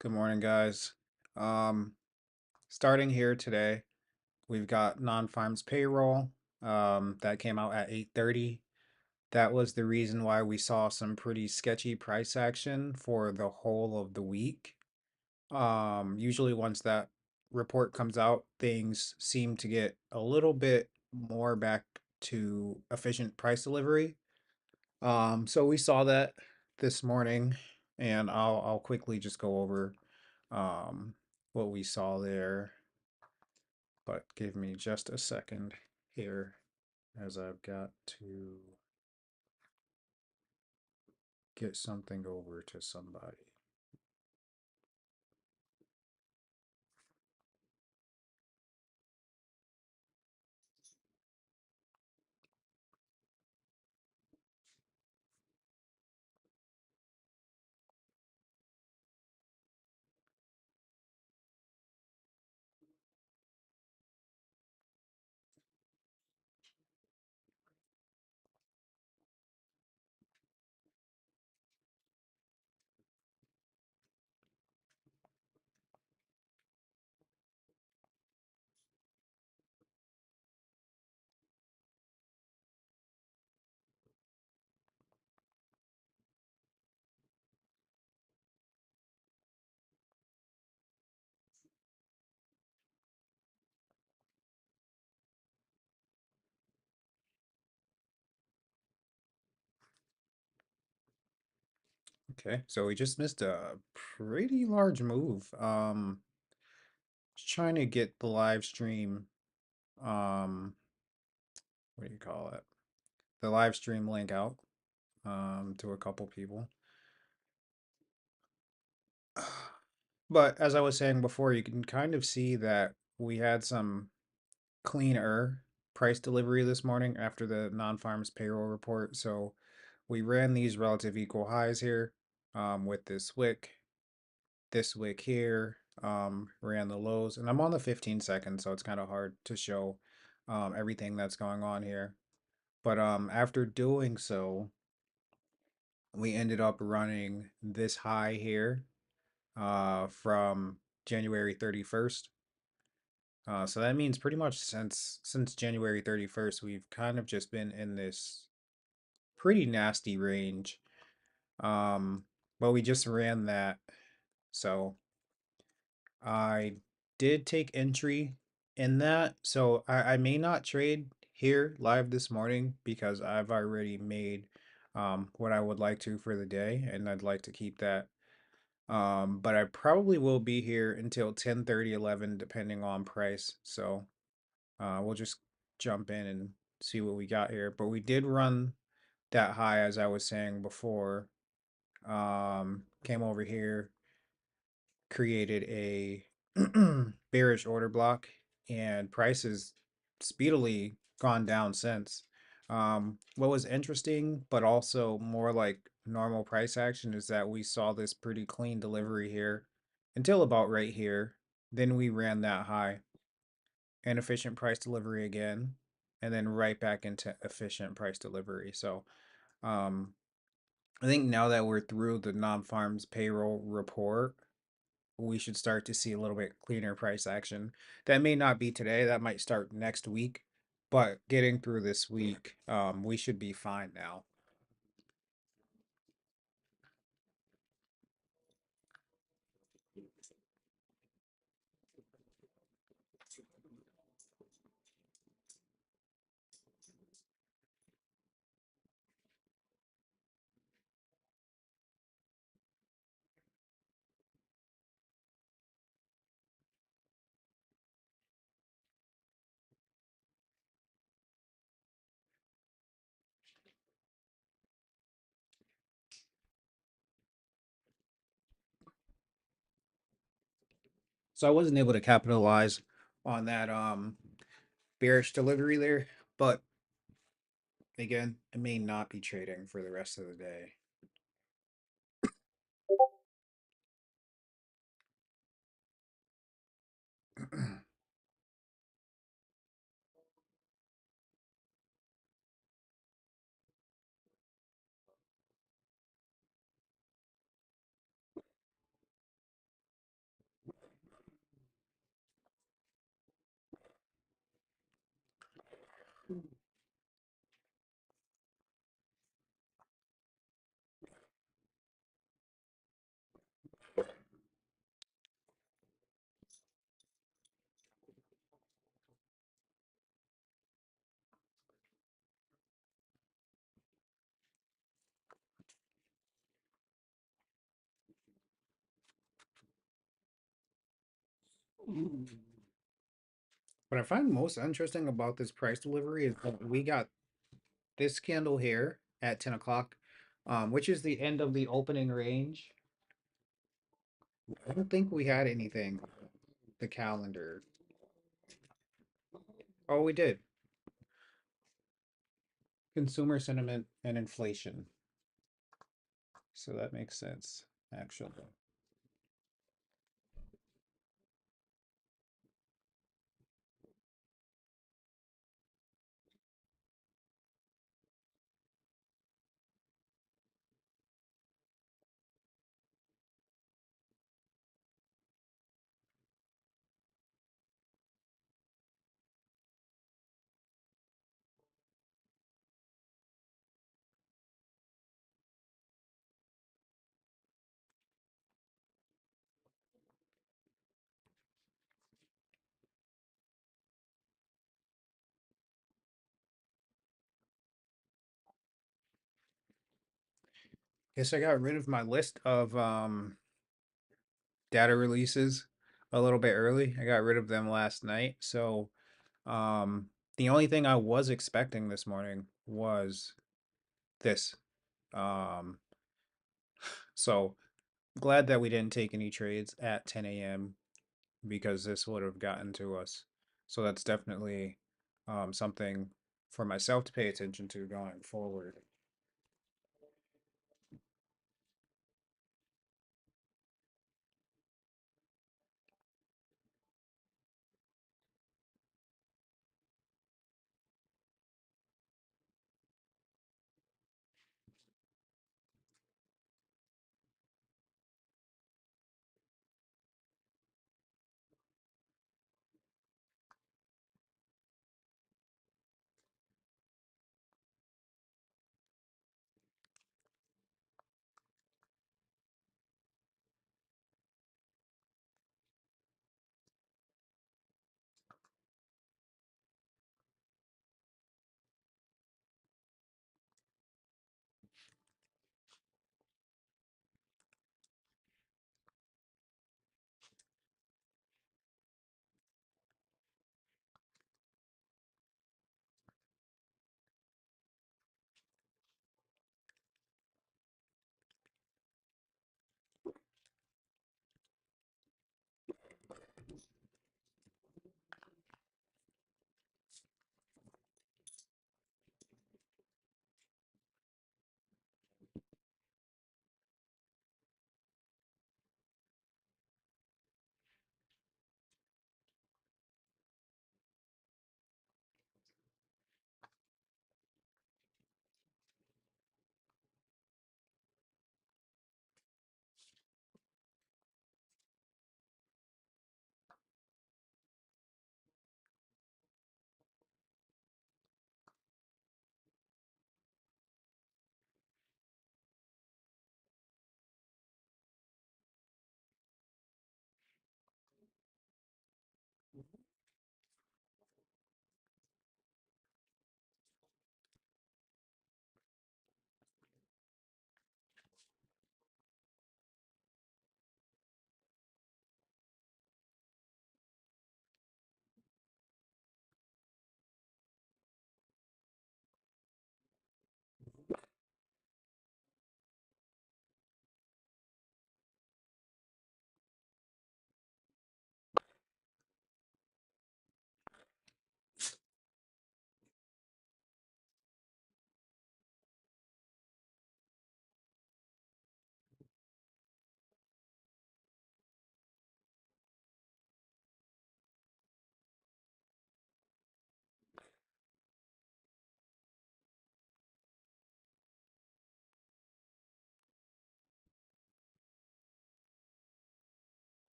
Good morning, guys. Um, Starting here today, we've got non-farms payroll that came out at 8:30. That was the reason why we saw some pretty sketchy price action for the whole of the week. Usually once that report comes out, things seem to get a little bit more back to efficient price delivery. So we saw that this morning, and I'll quickly just go over um what we saw there, but give me just a second here as I've got to get something over to somebody. Okay, so we just missed a pretty large move. Just trying to get the live stream, um, what do you call it? The live stream link out to a couple people. But as I was saying before, you can kind of see that we had some cleaner price delivery this morning after the non-farms payroll report. So we ran these relative equal highs here with this wick here, ran the lows, and I'm on the 15 seconds, so it's kind of hard to show everything that's going on here. But after doing so, we ended up running this high here from January 31st. So that means pretty much since January 31st, we've kind of just been in this pretty nasty range. Um, but we just ran that. So I did take entry in that. So I may not trade here live this morning because I've already made what I would like to for the day, and I'd like to keep that. But I probably will be here until 10:30, 11, depending on price. So we'll just jump in and see what we got here. But we did run that high, as I was saying before. Came over here, created a bearish order block, and prices speedily gone down since. What was interesting, but also more like normal price action, is that we saw this pretty clean delivery here until about right here. Then we ran that high and efficient price delivery again, and then right back into efficient price delivery. So, um, I think now that we're through the non-farms payroll report, we should start to see a little bit cleaner price action. That may not be today, that might start next week, but getting through this week, we should be fine now. So I wasn't able to capitalize on that bearish delivery there, but again, I may not be trading for the rest of the day. What I find most interesting about this price delivery is that we got this candle here at 10 o'clock, which is the end of the opening range. I don't think we had anything, the calendar. Oh, we did. Consumer sentiment and inflation. So that makes sense, actually. Guess I got rid of my list of data releases a little bit early. I got rid of them last night. So the only thing I was expecting this morning was this. Um, so glad that we didn't take any trades at 10 a.m. because this would have gotten to us. So that's definitely something for myself to pay attention to going forward.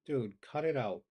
Dude, cut it out.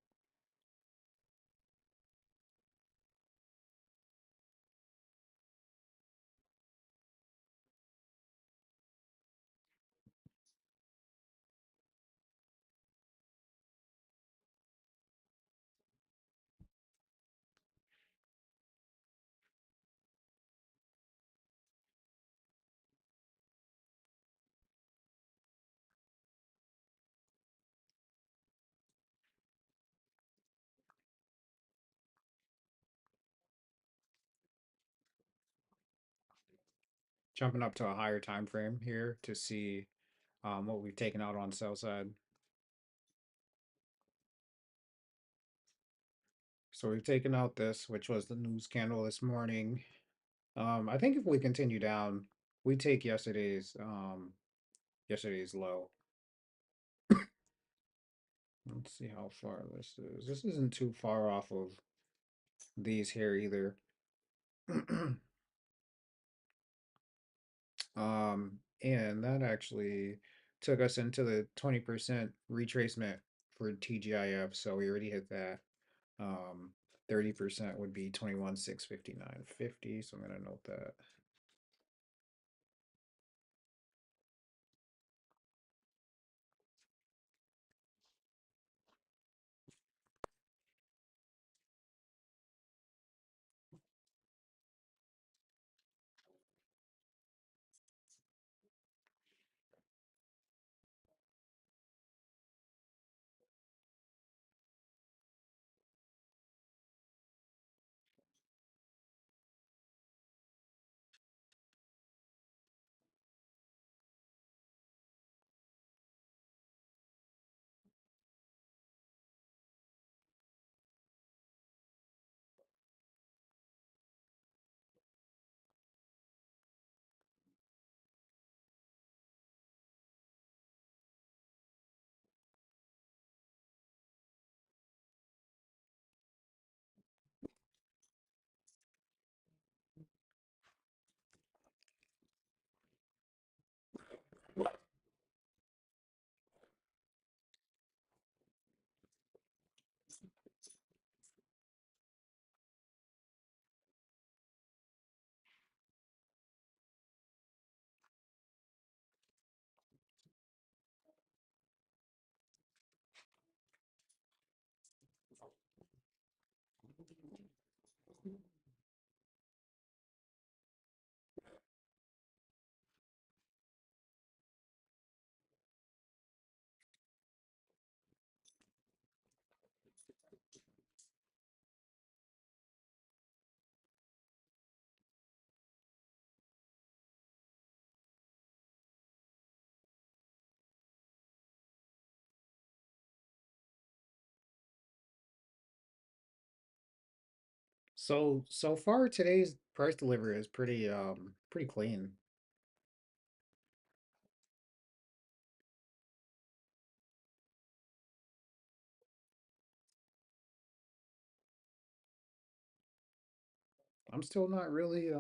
jumping up to a higher time frame here to see what we've taken out on sell side. So we've taken out this, which was the news candle this morning. I think if we continue down, we take yesterday's low. Let's see how far this is. This isn't too far off of these here either. And that actually took us into the 20% retracement for TGIF, so we already hit that. 30% would be 21,659.50, so I'm gonna note that. So far today's price delivery is pretty clean. I'm still not really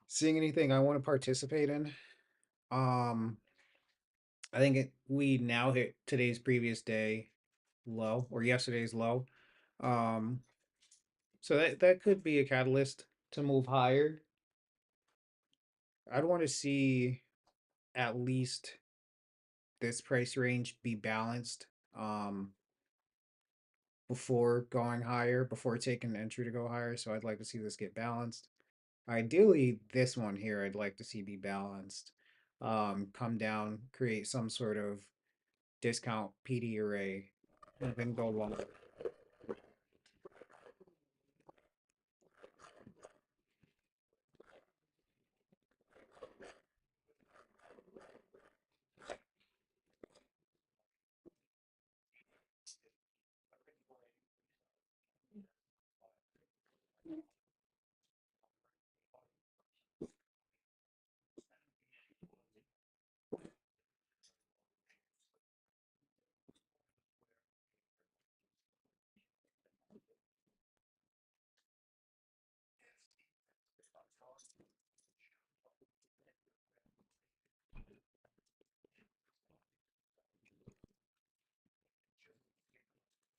seeing anything I want to participate in. Um I think we now hit today's previous day low or yesterday's low. Um so that could be a catalyst to move higher. I'd want to see at least this price range be balanced before going higher, before taking the entry to go higher. So I'd like to see this get balanced. Ideally, this one here I'd like to see be balanced. Come down, create some sort of discount PD array, and then go longer.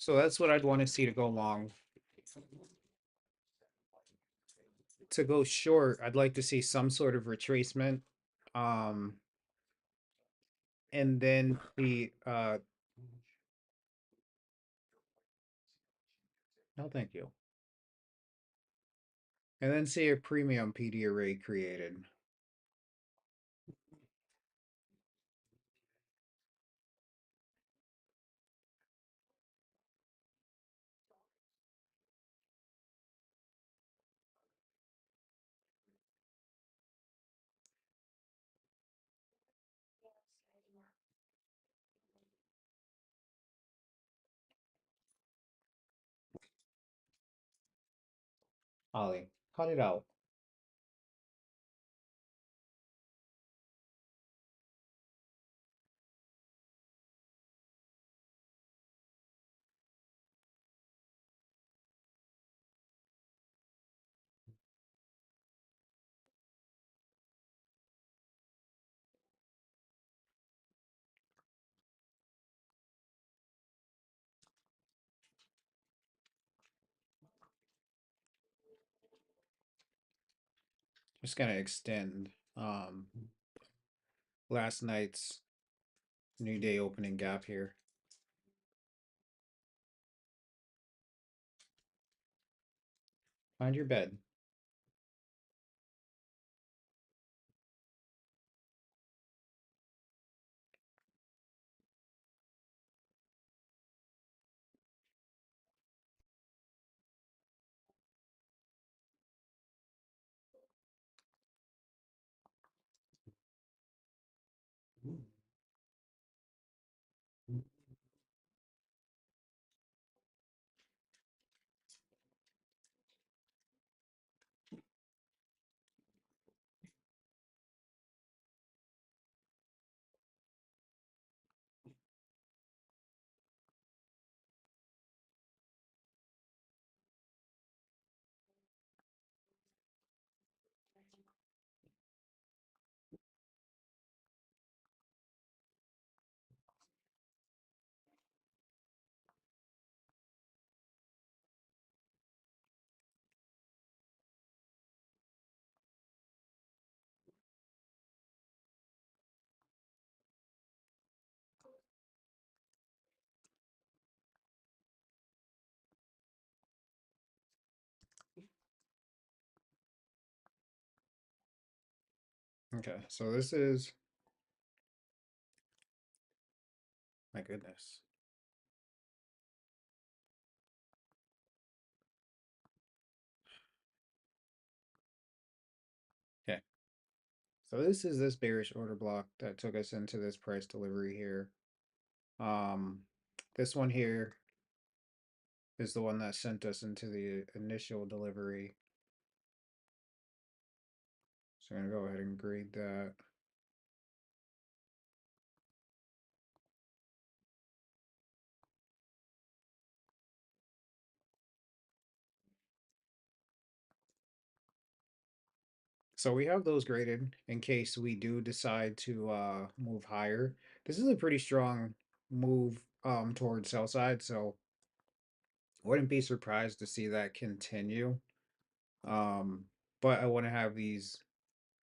So that's what I'd want to see to go long. To go short, I'd like to see some sort of retracement. Um, and then the no thank you. And then see a premium PD array created. Ollie, cut it out. Just gonna extend last night's new day opening gap here. Find your bed. Okay, so this is, my goodness. Okay, so this is this bearish order block that took us into this price delivery here. Um, this one here is the one that sent us into the initial delivery. So I'm gonna go ahead and grade that. So we have those graded in case we do decide to move higher. This is a pretty strong move towards sell side, so wouldn't be surprised to see that continue. Um, but I want to have these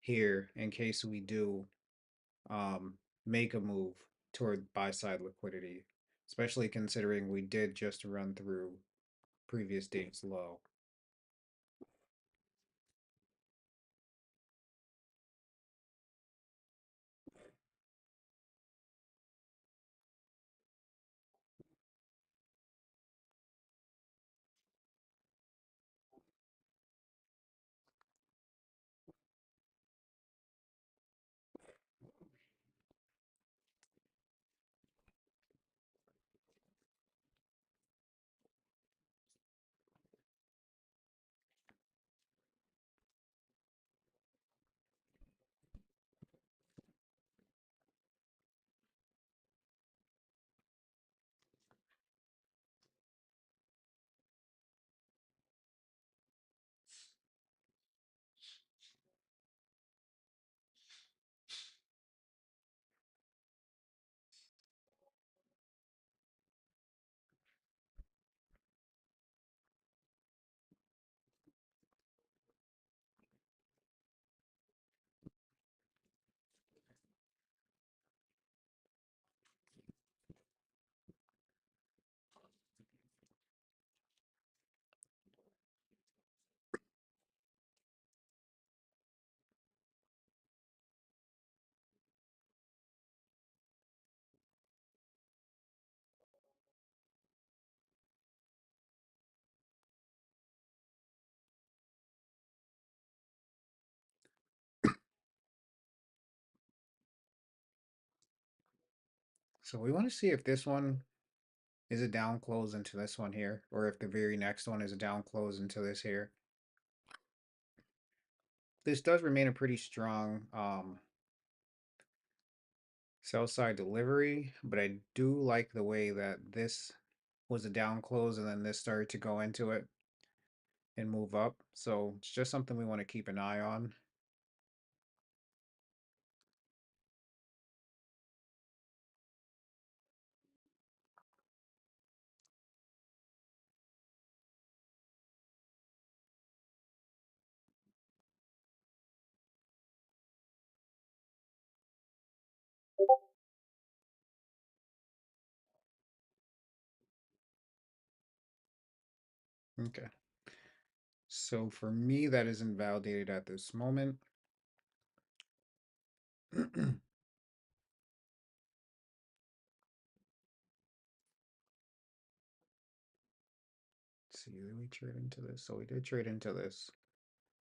here in case we do um make a move toward buy side liquidity, especially considering we did just run through previous days low. So we want to see if this one is a down close into this one here, or if the very next one is a down close into this here. this does remain a pretty strong sell side delivery, but I do like the way that this was a down close and then this started to go into it and move up. So it's just something we want to keep an eye on. Okay. So for me, that is invalidated at this moment. Let's see, did we trade into this? So we did trade into this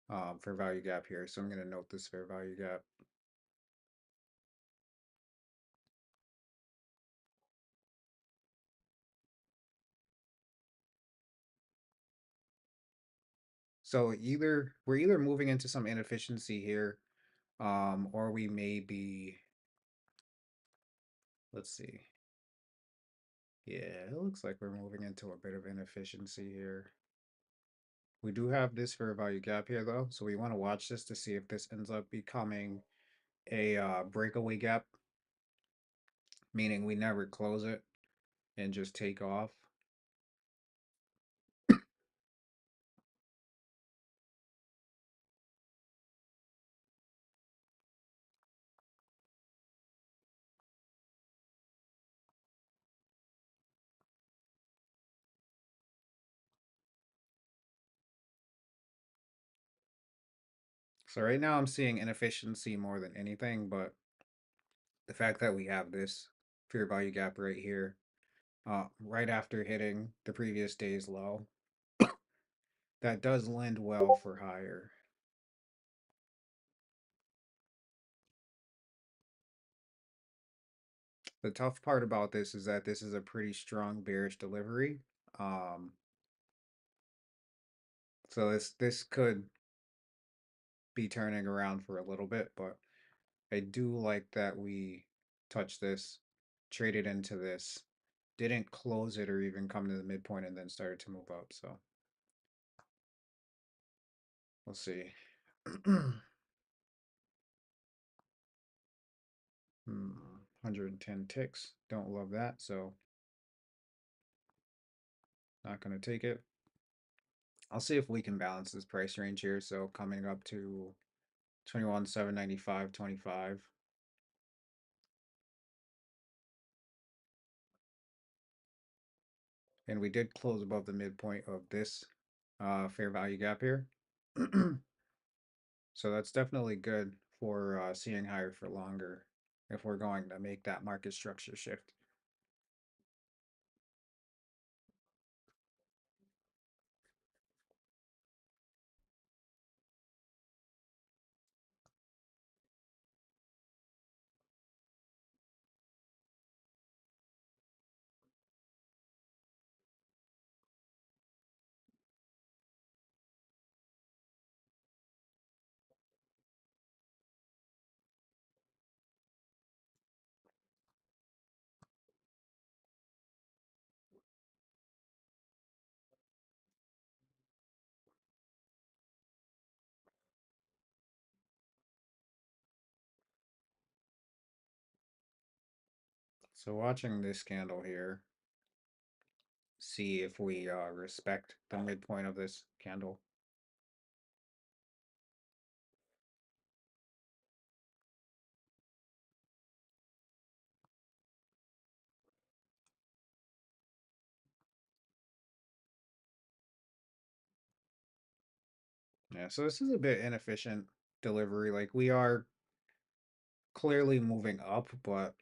fair value gap here. So I'm going to note this fair value gap. So either we're either moving into some inefficiency here, or we may be, let's see. Yeah, it looks like we're moving into a bit of inefficiency here. We do have this fair value gap here though, so we want to watch this to see if this ends up becoming a breakaway gap, meaning we never close it and just take off. So right now I'm seeing inefficiency more than anything, but the fact that we have this fair value gap right here, right after hitting the previous day's low, that does lend well for higher. The tough part about this is that this is a pretty strong bearish delivery. Um, so this could be turning around for a little bit, but I do like that we touched this, traded into this, didn't close it or even come to the midpoint and then started to move up. So we'll see. 110 ticks. Don't love that, so not going to take it. I'll see if we can balance this price range here. So coming up to 21,795.25. And we did close above the midpoint of this fair value gap here. So that's definitely good for seeing higher for longer if we're going to make that market structure shift. So watching this candle here, see if we respect the midpoint of this candle. Yeah, so this is a bit inefficient delivery. Like we are clearly moving up, but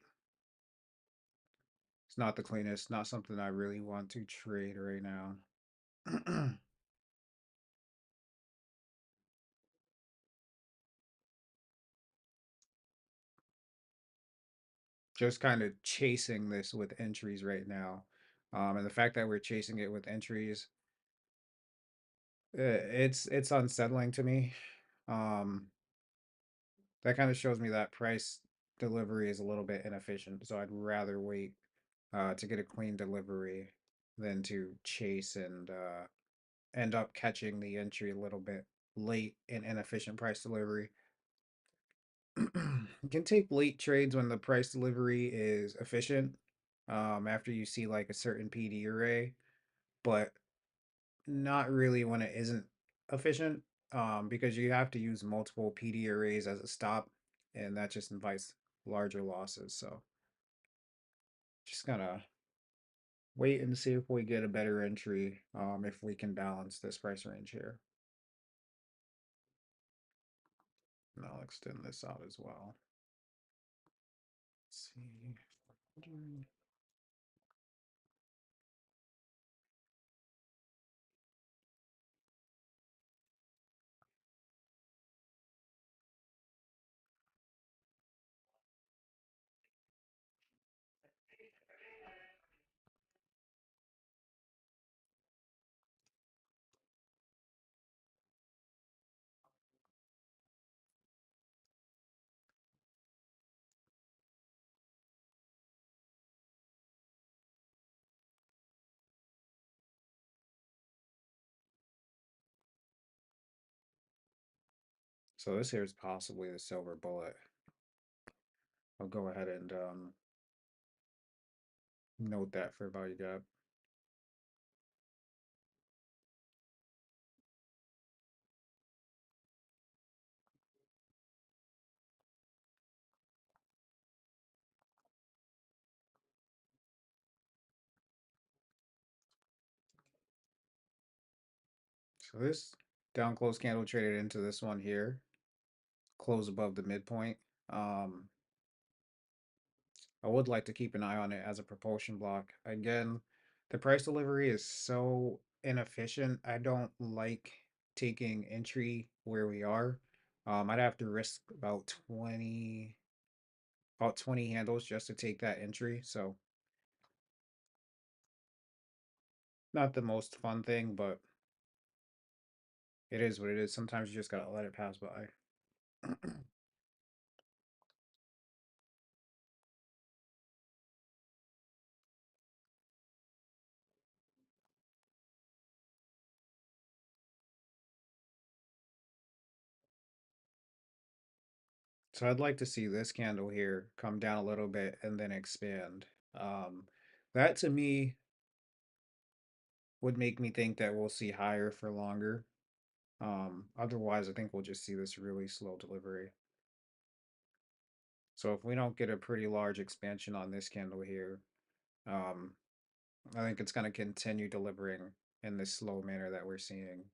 it's not the cleanest, not something I really want to trade right now. Just kind of chasing this with entries right now. And the fact that we're chasing it with entries, it's unsettling to me. Um, that kind of shows me that price delivery is a little bit inefficient. So I'd rather wait to get a clean delivery than to chase and end up catching the entry a little bit late in inefficient price delivery. You can take late trades when the price delivery is efficient, after you see like a certain PD array, but not really when it isn't efficient, because you have to use multiple PD arrays as a stop, and that just invites larger losses. So just gotta wait and see if we get a better entry, if we can balance this price range here. And I'll extend this out as well. Let's see. So this here is possibly the silver bullet. I'll go ahead and note that for value gap. So this down close candle traded into this one here, close above the midpoint. Um, I would like to keep an eye on it as a propulsion block. Again, the price delivery is so inefficient. I don't like taking entry where we are. I'd have to risk about 20 handles just to take that entry. So not the most fun thing, but it is what it is. Sometimes you just gotta let it pass by. So I'd like to see this candle here come down a little bit and then expand. That to me would make me think that we'll see higher for longer. Otherwise, I think we'll just see this really slow delivery. So if we don't get a pretty large expansion on this candle here, um, I think it's going to continue delivering in this slow manner that we're seeing.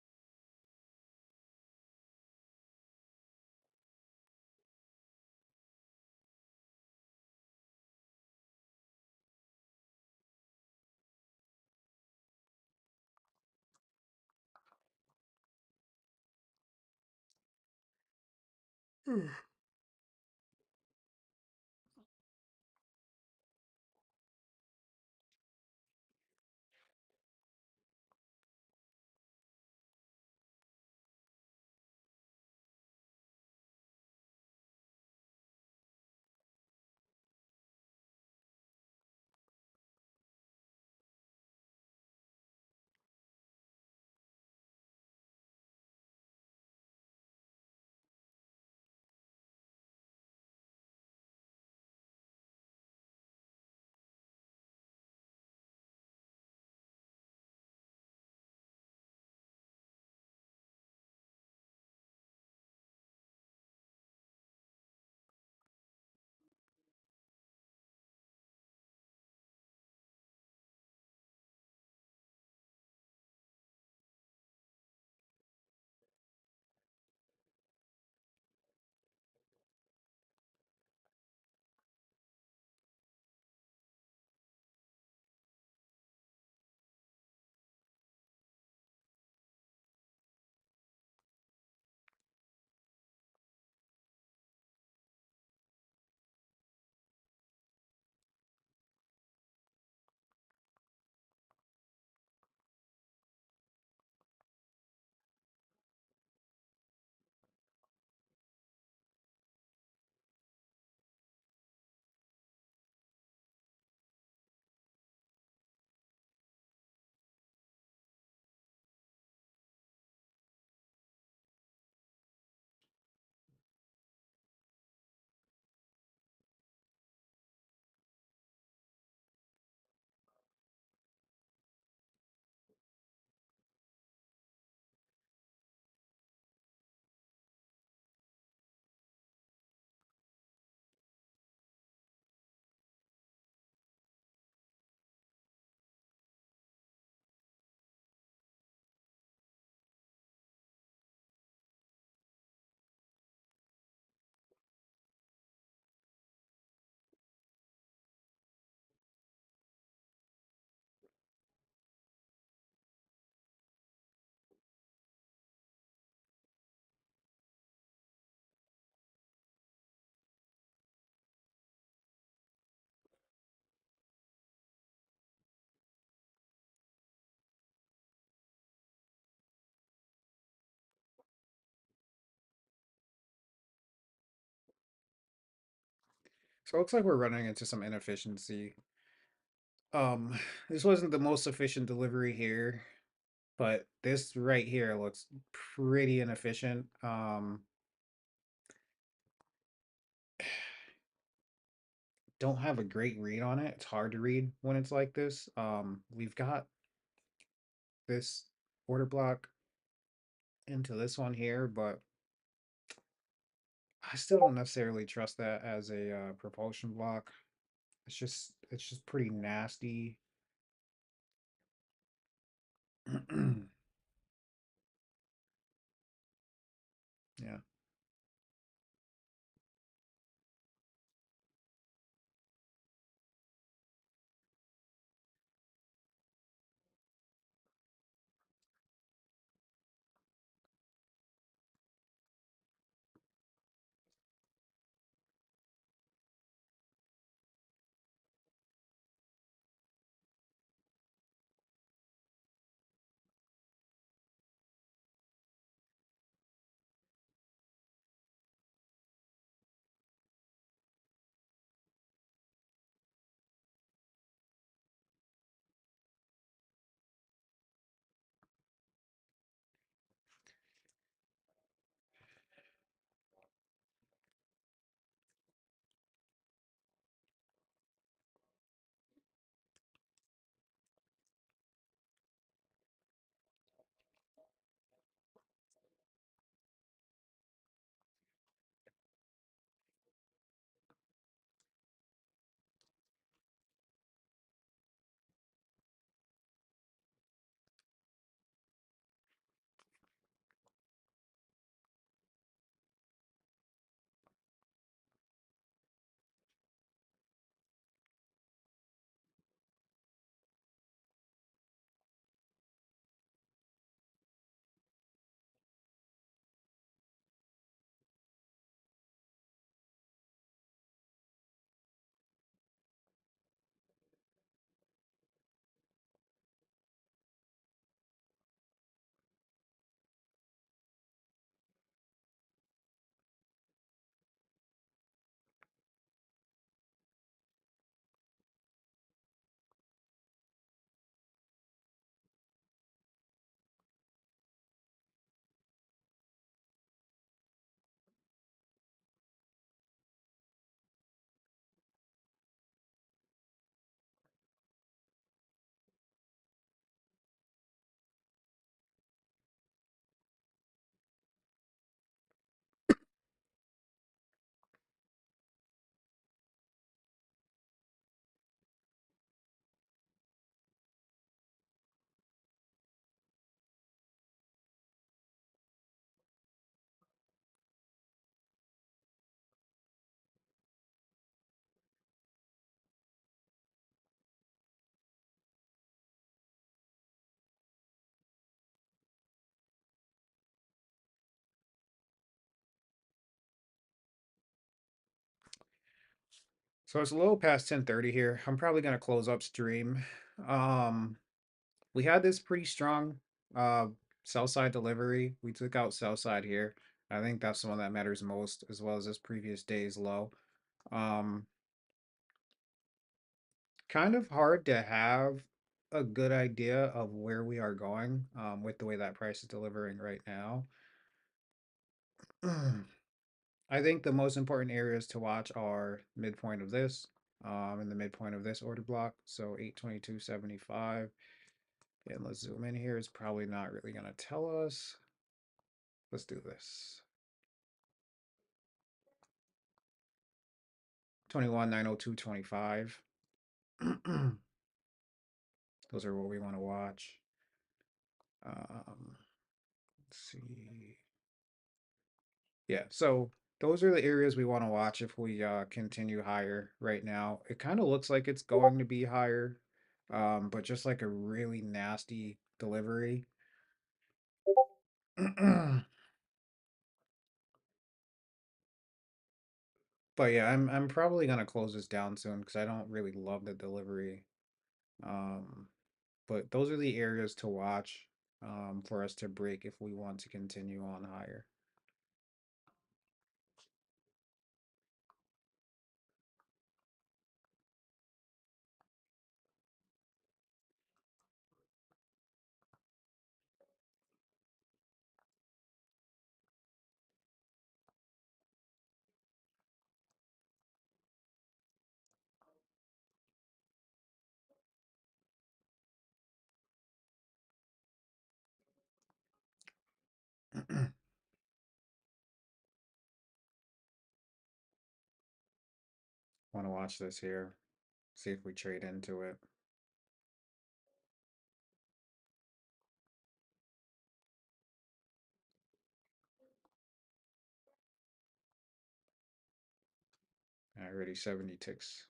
So it looks like we're running into some inefficiency. Um, this wasn't the most efficient delivery here, but this right here looks pretty inefficient. Don't have a great read on it. It's hard to read when it's like this. We've got this order block into this one here, but I still don't necessarily trust that as a propulsion block. It's just pretty nasty. Yeah. So it's a little past 10:30 here. I'm probably gonna close upstream. Um, we had this pretty strong uh sell side delivery. We took out sell side here. I think that's the one that matters most, as well as this previous day's low. Um, Kind of hard to have a good idea of where we are going with the way that price is delivering right now. I think the most important areas to watch are midpoint of this, and the midpoint of this order block. So 822.75. And let's zoom in here. It's probably not really gonna tell us. Let's do this. 21.902.25. Those are what we want to watch. Let's see. Yeah, so those are the areas we want to watch if we continue higher right now. It kind of looks like it's going to be higher, but just like a really nasty delivery. But yeah, I'm probably gonna close this down soon because I don't really love the delivery. Um, but those are the areas to watch for us to break if we want to continue on higher. Want to watch this here. See if we trade into it. Already 70 ticks.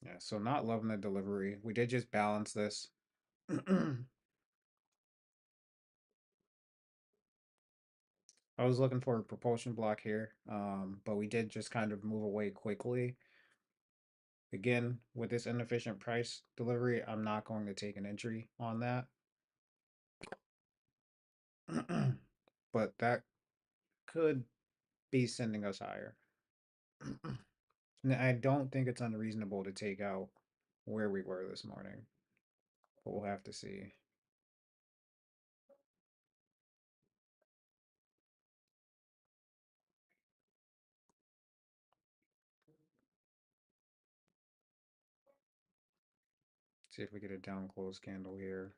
Yeah, so not loving the delivery. We did just balance this. I was looking for a propulsion block here, but we did just kind of move away quickly. Again, with this inefficient price delivery, I'm not going to take an entry on that. But that could be sending us higher. And I don't think it's unreasonable to take out where we were this morning, but we'll have to see. See if we get a down close candle here.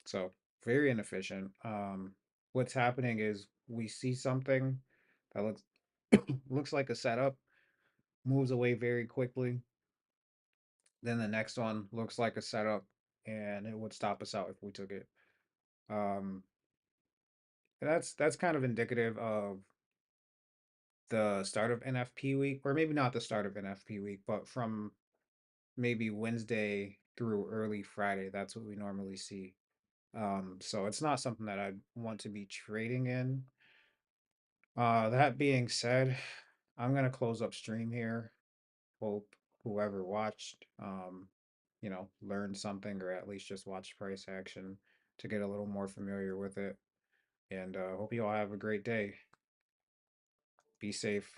So very inefficient. What's happening is we see something that looks looks like a setup, moves away very quickly. Then the next one looks like a setup, and it would stop us out if we took it. Um, that's kind of indicative of the start of NFP week, or maybe not the start of NFP week, but from maybe Wednesday through early Friday. That's what we normally see. So it's not something that I'd want to be trading in. That being said, I'm gonna close up stream here. Hope whoever watched, learned something or at least just watched price action to get a little more familiar with it. And hope you all have a great day. Be safe.